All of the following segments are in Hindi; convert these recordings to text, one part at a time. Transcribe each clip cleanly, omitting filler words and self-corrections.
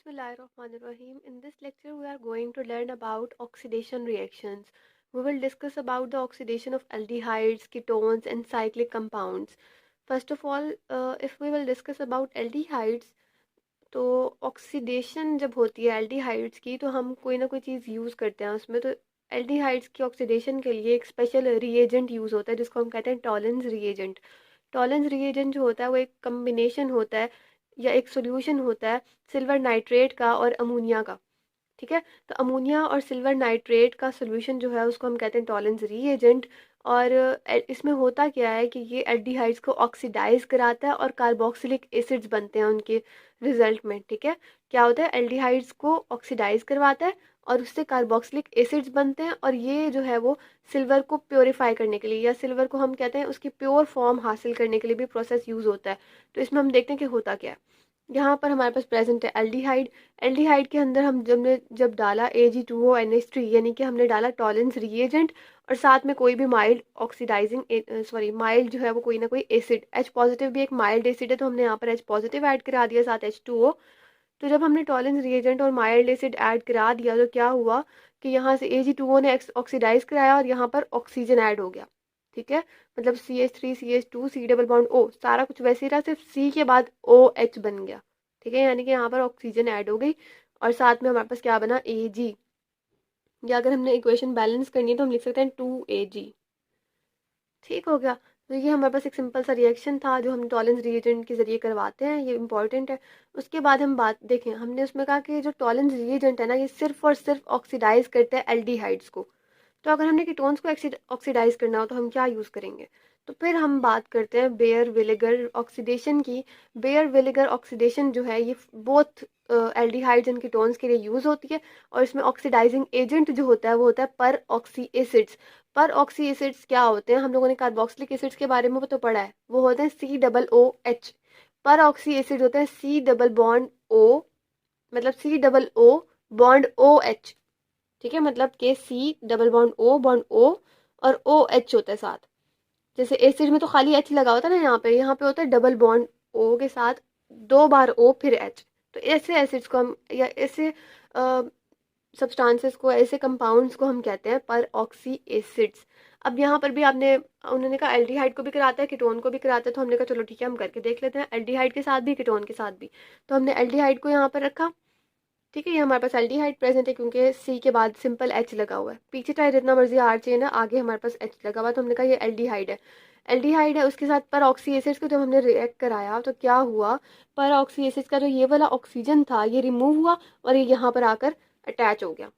Bismillahirrahmanirrahim. In this lecture, we are going to learn about oxidation reactions. We will discuss about the oxidation of aldehydes, ketones, and cyclic compounds. First of all, if we will discuss about aldehydes, तो ऑक्सीडेशन जब होती है एल्डिहाइड्स की तो हम कोई ना कोई चीज़ यूज़ करते हैं उसमें। तो एल्डिहाइड्स की ऑक्सीडेशन के लिए एक स्पेशल रिएजेंट यूज़ होता है जिसको हम कहते हैं टॉलेंस रिएजेंट। टॉलेंस रिएजेंट जो होता है वो एक कम्बिनेशन होता है या एक सॉल्यूशन होता है सिल्वर नाइट्रेट का और अमोनिया का। ठीक है, तो अमोनिया और सिल्वर नाइट्रेट का सॉल्यूशन जो है उसको हम कहते हैं टॉलेंस रीएजेंट। और इसमें होता क्या है कि ये एल्डिहाइड्स को ऑक्सीडाइज कराता है और कार्बोक्सिलिक एसिड्स बनते हैं उनके रिजल्ट में। ठीक है, क्या होता है, एल्डिहाइड्स को ऑक्सीडाइज करवाता है और उससे कार्बोक्सिलिक एसिड्स बनते हैं और ये जो है वो सिल्वर को प्योरीफाई करने के लिए या सिल्वर को हम कहते हैं उसकी प्योर फॉर्म हासिल करने के लिए भी प्रोसेस यूज़ होता है। तो इसमें हम देखते हैं कि होता क्या है। यहाँ पर हमारे पास प्रेजेंट है एल्डिहाइड। एल्डिहाइड के अंदर हम जब डाला Ag2ONH3 यानी कि हमने डाला टॉलेंस रिएजेंट और साथ में कोई भी माइल्ड ऑक्सीडाइजिंग माइल्ड जो है वो कोई ना कोई एसिड, H पॉजिटिव भी एक माइल्ड एसिड है तो हमने यहाँ पर H पॉजिटिव ऐड करा दिया साथ H2O। तो जब हमने टॉलेंस रिएजेंट और माइल्ड एसिड ऐड करा दिया तो क्या हुआ कि यहाँ से Ag2O ने ऑक्सीडाइज कराया और यहाँ पर ऑक्सीजन ऐड हो गया। ठीक है, मतलब CH3 CH2 C double bond O सारा कुछ वैसे ही रहा, सिर्फ C के बाद OH बन गया। ठीक है, यानी कि यहाँ पर ऑक्सीजन ऐड हो गई और साथ में हमारे पास क्या बना Ag। या अगर हमने इक्वेशन बैलेंस करनी है तो हम लिख सकते हैं 2Ag। ठीक हो गया। तो ये हमारे पास एक सिंपल सा रिएक्शन था जो हम टॉलेंस रिएजेंट के जरिए करवाते हैं, ये इंपॉर्टेंट है। उसके बाद हम बात देखें, हमने उसमें कहा कि जो टॉलेंस रिएजेंट है ना ये सिर्फ और सिर्फ ऑक्सीडाइज करते हैं एल्डिहाइड्स को। तो अगर हमने कीटोन्स को ऑक्सीडाइज करना हो तो हम क्या यूज़ करेंगे, तो फिर हम बात करते हैं बेयर विनेगर ऑक्सीडेशन की। बेयर विनेगर ऑक्सीडेशन जो है ये बोथ एल्डिहाइड्स एंड कीटोन्स के लिए यूज़ होती है और इसमें ऑक्सीडाइजिंग एजेंट जो होता है वो होता है पर ऑक्सी एसिड्स। पर ऑक्सी एसिड्स क्या होते हैं, हम लोगों ने कार्बोक्सिलिक एसिड्स के बारे में तो पढ़ा है, वो होते हैं COOH। पर ऑक्सी एसिड होते हैं C डबल बॉन्ड O, मतलब C double O bond OH। ठीक है, मतलब के C डबल बॉन्ड O और OH होता है साथ। जैसे एसिड में तो खाली H लगा होता है ना, यहाँ पे होता है डबल बॉन्ड O के साथ 2 बार O फिर H। तो ऐसे एसिड्स को हम या ऐसे सब्सटेंसेस को, ऐसे कंपाउंड्स को हम कहते हैं पर ऑक्सी एसिड्स। अब यहाँ पर भी उन्होंने कहा एल्डिहाइड को भी कराता है कीटोन को भी कराता है, तो हमने कहा चलो ठीक है हम करके देख लेते हैं एल्डिहाइड के साथ भी कीटोन के साथ भी। तो हमने एल्डिहाइड को यहाँ पर रखा। ठीक है, ये हमारे पास एल्डिहाइड प्रेजेंट है क्योंकि C के बाद सिंपल H लगा हुआ है, पीछे चाहे जितना मर्जी R चेन है, आगे हमारे पास H लगा हुआ है, तो हमने कहा ये एल्डिहाइड है। एल्डिहाइड है, उसके साथ पर ऑक्सी एसिड्स को जब हमने रिएक्ट कराया तो क्या हुआ, पर ऑक्सी एसिड्स का जो ये वाला ऑक्सीजन था ये रिमूव हुआ और ये यहाँ पर आकर अटैच हो गया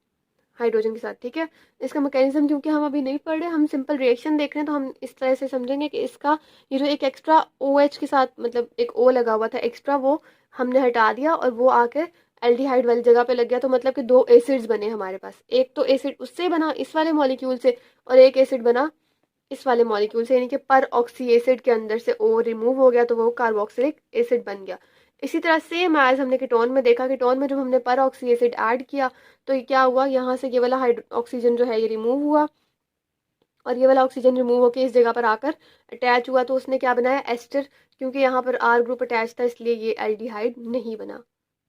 हाइड्रोजन के साथ। ठीक है, इसका मैकेनिज्म क्योंकि हम अभी नहीं पढ़ रहे, हम सिंपल रिएक्शन देख रहे हैं, तो हम इस तरह से समझेंगे कि इसका ये जो एक एक्स्ट्रा OH के साथ मतलब एक O लगा हुआ था एक्स्ट्रा, वो हमने हटा दिया और वो आके एल्डिहाइड वाली जगह पे लग गया। तो मतलब कि 2 एसिड्स बने हमारे पास, एक तो एसिड उससे बना इस वाले मॉलिक्यूल से और एक एसिड बना इस वाले मॉलिक्यूल से, यानी कि पर ऑक्सी एसिड के अंदर से O रिमूव हो गया तो वो कार्बोक्सिलिक एसिड बन गया। इसी तरह सेम एज हमने कीटोन में देखा, कीटोन में जब हमने पर ऑक्सी एसिड ऐड किया तो ये क्या हुआ, यहाँ से ये वाला ऑक्सीजन जो है ये रिमूव हुआ और ये वाला ऑक्सीजन रिमूव होकर इस जगह पर आकर अटैच हुआ, तो उसने क्या बनाया एस्टर। क्योंकि यहाँ पर R ग्रुप अटैच था इसलिए ये एल्डिहाइड नहीं बना,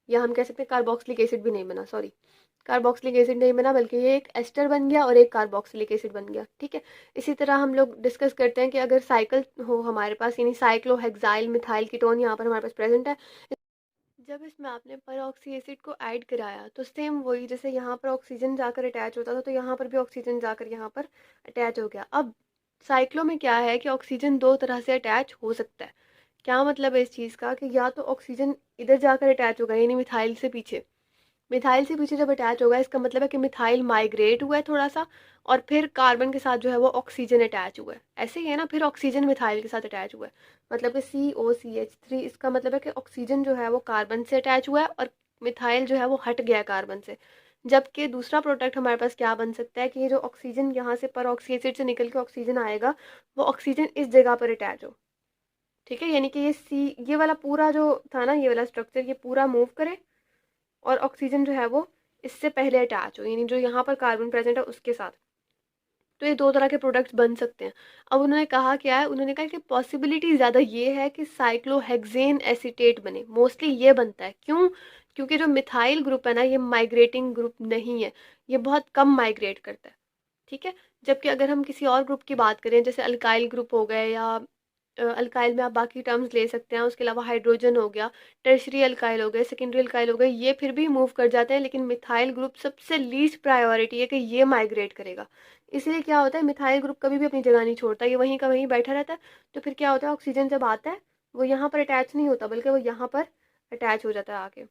या हम कह सकते हैं कार्बोक्सिलिक एसिड भी नहीं बना, सॉरी कार्बोक्सिलिक एसिड नहीं बना, बल्कि ये एक एस्टर बन गया और एक कार्बोक्सिलिक एसिड बन गया। ठीक है, इसी तरह हम लोग डिस्कस करते हैं कि अगर साइकिल हो हमारे पास, यानी साइक्लोहेक्साइल मिथाइल कीटोन यहाँ पर हमारे पास प्रेजेंट है, जब इसमें आपने पर ऑक्सी एसिड को ऐड कराया तो सेम वही जैसे यहाँ पर ऑक्सीजन जाकर अटैच होता था तो यहाँ पर भी ऑक्सीजन जाकर यहाँ पर अटैच हो गया। अब साइक्लो में क्या है कि ऑक्सीजन 2 तरह से अटैच हो सकता है। क्या मतलब है इस चीज़ का कि या तो ऑक्सीजन इधर जाकर अटैच होगा, यानी मिथाइल से पीछे जब अटैच होगा इसका मतलब है कि मिथाइल माइग्रेट हुआ है थोड़ा सा और फिर कार्बन के साथ जो है वो ऑक्सीजन अटैच हुआ है, ऐसे ही है ना, फिर ऑक्सीजन मिथाइल के साथ अटैच हुआ है, मतलब कि COCH3, इसका मतलब है कि ऑक्सीजन जो है वो कार्बन से अटैच हुआ है और मिथाइल जो है वो हट गया है कार्बन से। जबकि दूसरा प्रोडक्ट हमारे पास क्या बन सकता है कि ये जो ऑक्सीजन यहाँ से पर ऑक्सी एसिड से निकल के ऑक्सीजन आएगा वो ऑक्सीजन इस जगह पर अटैच हो। ठीक है, यानी कि ये वाला पूरा जो था ना, ये वाला स्ट्रक्चर ये पूरा मूव करे और ऑक्सीजन जो है वो इससे पहले अटैच हो, यानी जो यहाँ पर कार्बन प्रेजेंट है उसके साथ। तो ये 2 तरह के प्रोडक्ट्स बन सकते हैं। अब उन्होंने कहा क्या है, उन्होंने कहा कि पॉसिबिलिटी ज़्यादा ये है कि साइक्लोहेक्सेन एसीटेट बने, मोस्टली ये बनता है। क्यों? क्योंकि जो मिथाइल ग्रुप है ना, ये माइग्रेटिंग ग्रुप नहीं है, ये बहुत कम माइग्रेट करता है, ठीक है। जबकि अगर हम किसी और ग्रुप की बात करें, जैसे अल्काइल ग्रुप हो गए, या अल्काइल में आप बाकी टर्म्स ले सकते हैं, उसके अलावा हाइड्रोजन हो गया, टर्शरी अल्काइल हो गए, सेकेंडरी अल्काइल हो गए, ये फिर भी मूव कर जाते हैं, लेकिन मिथाइल ग्रुप सबसे लीस्ट प्रायोरिटी है कि ये माइग्रेट करेगा। इसलिए क्या होता है, मिथाइल ग्रुप कभी भी अपनी जगह नहीं छोड़ता, ये वहीं का वहीं बैठा रहता है। तो फिर क्या होता है, ऑक्सीजन जब आता है वो यहाँ पर अटैच नहीं होता, बल्कि वो यहाँ पर अटैच हो जाता है आके।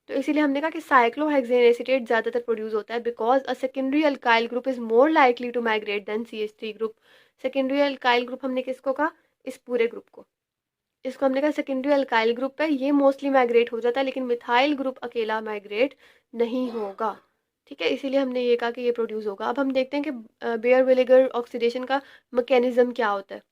तो इसीलिए हमने कहा कि साइक्लोहेक्सेन एसीटेट ज़्यादातर प्रोड्यूस होता है, because a secondary alkyl group is more likely to migrate than CH3 group. Secondary alkyl group हमने किसको कहा, इस पूरे ग्रुप को, इसको हमने कहा सेकेंडरी अल्काइल ग्रुप है, ये मोस्टली माइग्रेट हो जाता है, लेकिन मिथाइल ग्रुप अकेला माइग्रेट नहीं होगा, ठीक है। इसीलिए हमने ये कहा कि ये प्रोड्यूस होगा। अब हम देखते हैं कि बेयर विनेगर ऑक्सीडेशन का मैकेनिज्म क्या होता है।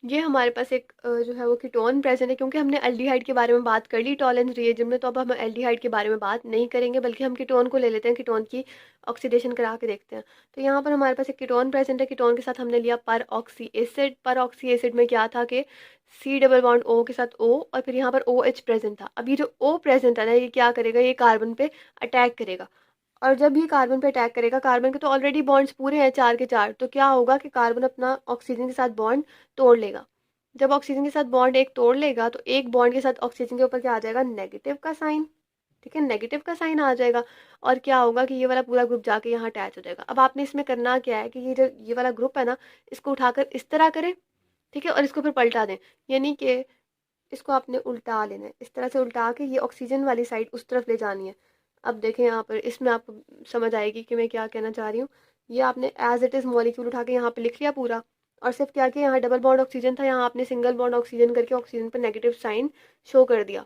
ये हमारे पास एक जो है वो कीटोन प्रेजेंट है, क्योंकि हमने एल्डिहाइड के बारे में बात कर ली टॉलेंस रिएजन में, तो अब हम एल्डिहाइड के बारे में बात नहीं करेंगे, बल्कि हम कीटोन को ले लेते हैं, कीटोन की ऑक्सीडेशन करा के देखते हैं। तो यहाँ पर हमारे पास एक कीटोन प्रेजेंट है, कीटोन के साथ हमने लिया पर ऑक्सी एसिड। पर ऑक्सी एसिड में क्या था कि C डबल बॉन्ड O के साथ O, और फिर यहाँ पर OH प्रेजेंट था। अब ये जो O प्रेजेंट है ना, ये क्या करेगा, ये कार्बन पे अटैक करेगा, और जब ये कार्बन पे अटैक करेगा, कार्बन के तो ऑलरेडी बॉन्ड्स पूरे हैं 4 के 4, तो क्या होगा कि कार्बन अपना ऑक्सीजन के साथ बॉन्ड तोड़ लेगा। जब ऑक्सीजन के साथ बॉन्ड एक तोड़ लेगा, तो एक बॉन्ड के साथ ऑक्सीजन के ऊपर क्या आ जाएगा, नेगेटिव का साइन, ठीक है, नेगेटिव का साइन आ जाएगा। और क्या होगा कि ये वाला पूरा ग्रुप जाके यहाँ अटैच हो जाएगा। अब आपने इसमें करना क्या है कि ये जो ये वाला ग्रुप है ना, इसको उठाकर इस तरह करें, ठीक है, और इसको फिर पलटा दें, यानी कि इसको आपने उल्टा लेना है, इस तरह से उल्टा के ये ऑक्सीजन वाली साइड उस तरफ ले जानी है। अब देखें यहाँ पर, इसमें आपको समझ आएगी कि मैं क्या कहना चाह रही हूँ। ये आपने एज इट इज़ मॉलिक्यूल उठा के यहाँ पे लिख लिया पूरा, और सिर्फ क्या किया, यहाँ डबल बॉन्ड ऑक्सीजन था, यहाँ आपने सिंगल बॉन्ड ऑक्सीजन करके ऑक्सीजन पर नेगेटिव साइन शो कर दिया।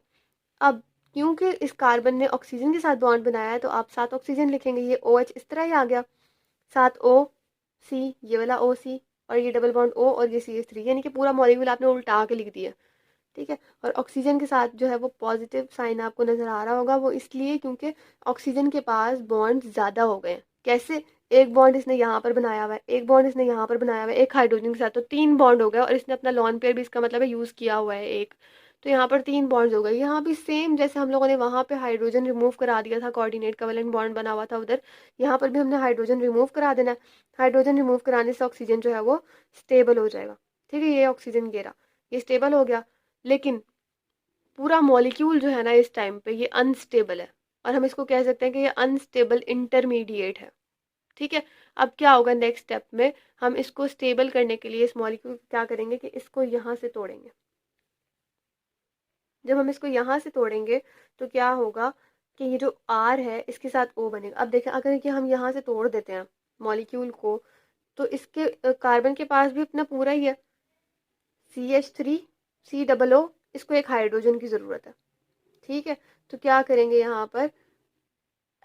अब क्योंकि इस कार्बन ने ऑक्सीजन के साथ बॉन्ड बनाया है, तो आप 7 ऑक्सीजन लिखेंगे, ये OH इस तरह ही आ गया, 7 OC, ये वाला OC, और ये डबल बॉन्ड O, और ये CH3, यानी कि पूरा मॉलिक्यूल आपने उल्टा के लिख दिया, ठीक है। और ऑक्सीजन के साथ जो है वो पॉजिटिव साइन आपको नजर आ रहा होगा, वो इसलिए क्योंकि ऑक्सीजन के पास बॉन्ड ज्यादा हो गए हैं। कैसे, एक बॉन्ड इसने यहाँ पर बनाया हुआ है, एक बॉन्ड इसने यहाँ पर बनाया हुआ है, एक हाइड्रोजन के साथ, तो 3 बॉन्ड हो गए, और इसने अपना लॉन पेयर भी, इसका मतलब है, यूज किया हुआ है एक, तो यहाँ पर 3 बॉन्ड्स हो गए। यहाँ भी सेम, जैसे हम लोगों ने वहां पे हाइड्रोजन रिमूव करा दिया था, कोऑर्डिनेट कवलेंट बॉन्ड बना हुआ था उधर, यहाँ पर भी हमने हाइड्रोजन रिमूव करा देना है। हाइड्रोजन रिमूव कराने से ऑक्सीजन जो है वो स्टेबल हो जाएगा, ठीक है। ये ऑक्सीजन गिरा, ये स्टेबल हो गया, लेकिन पूरा मॉलिक्यूल जो है ना इस टाइम पे ये अनस्टेबल है, और हम इसको कह सकते हैं कि ये अनस्टेबल इंटरमीडिएट है, ठीक है। अब क्या होगा नेक्स्ट स्टेप में, हम इसको स्टेबल करने के लिए इस मॉलिक्यूल को क्या करेंगे कि इसको यहाँ से तोड़ेंगे। जब हम इसको यहाँ से तोड़ेंगे, तो क्या होगा कि ये जो R है इसके साथ O बनेगा। अब देखें, अगर ये हम यहाँ से तोड़ देते हैं मॉलिक्यूल को, तो इसके कार्बन के पास भी अपना पूरा ही है, CH3 C डबल O, इसको एक हाइड्रोजन की ज़रूरत है, ठीक है। तो क्या करेंगे, यहाँ पर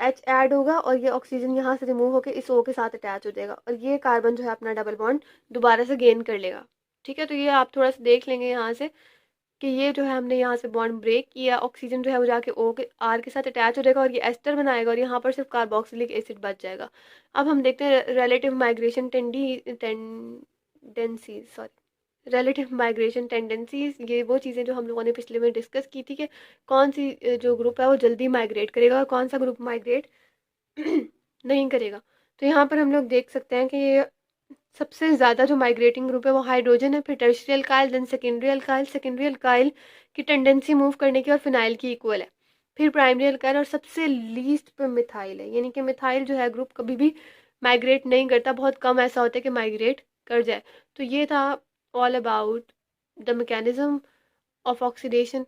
H ऐड होगा, और ये ऑक्सीजन यहाँ से रिमूव होकर इस O के साथ अटैच हो जाएगा, और ये कार्बन जो है अपना डबल बॉन्ड दोबारा से गेन कर लेगा, ठीक है। तो ये आप थोड़ा सा देख लेंगे यहाँ से कि ये जो है हमने यहाँ से बॉन्ड ब्रेक किया, ऑक्सीजन जो है वो जाके O के R के साथ अटैच हो जाएगा, और ये एस्टर बनाएगा, और यहाँ पर सिर्फ कार्बोक्सिलिक एसिड बच जाएगा। अब हम देखते हैं relative migration tendencies, sorry, relative migration tendencies, ये वो चीज़ें जो हम लोगों ने पिछले में डिस्कस की थी कि कौन सी जो ग्रुप है वो जल्दी माइग्रेट करेगा और कौन सा ग्रुप माइग्रेट नहीं करेगा। तो यहाँ पर हम लोग देख सकते हैं कि ये सबसे ज़्यादा जो माइग्रेटिंग ग्रुप है वो हाइड्रोजन है, फिर tertiary alkyl, then secondary alkyl. Secondary alkyl की टेंडेंसी मूव करने की और फिनाइल की इक्वल है, फिर प्राइमरी अल्काइल, और सबसे लीस्ट पे मिथाइल है, यानी कि मिथाइल जो है ग्रुप कभी भी माइग्रेट नहीं करता, बहुत कम ऐसा होता है कि माइग्रेट कर जाए। तो ये था all about the mechanism of oxidation.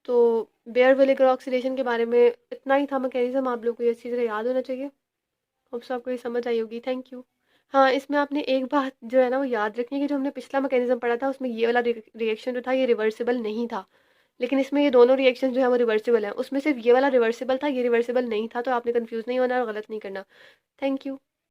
तो बेयर विनेगर ऑक्सीडेशन के बारे में इतना ही था मैकेनिज्म, आप लोग को ये अच्छी तरह याद होना चाहिए। होप सो आपको ये समझ आई होगी। Thank you. हाँ, इसमें आपने एक बात जो है ना वो याद रखनी है कि जो हमने पिछला मैकेनिज्म पढ़ा था उसमें ये वाला रिएक्शन जो था ये रिवर्सिबल नहीं था, लेकिन इसमें ये दोनों रिएक्शन जो है वो रिवर्सिबल है। उसमें सिर्फ ये वाला रिवर्सिबल था, ये रिवर्सिबल नहीं था, तो आपने कंफ्यूज नहीं होना और गलत नहीं करना। Thank you.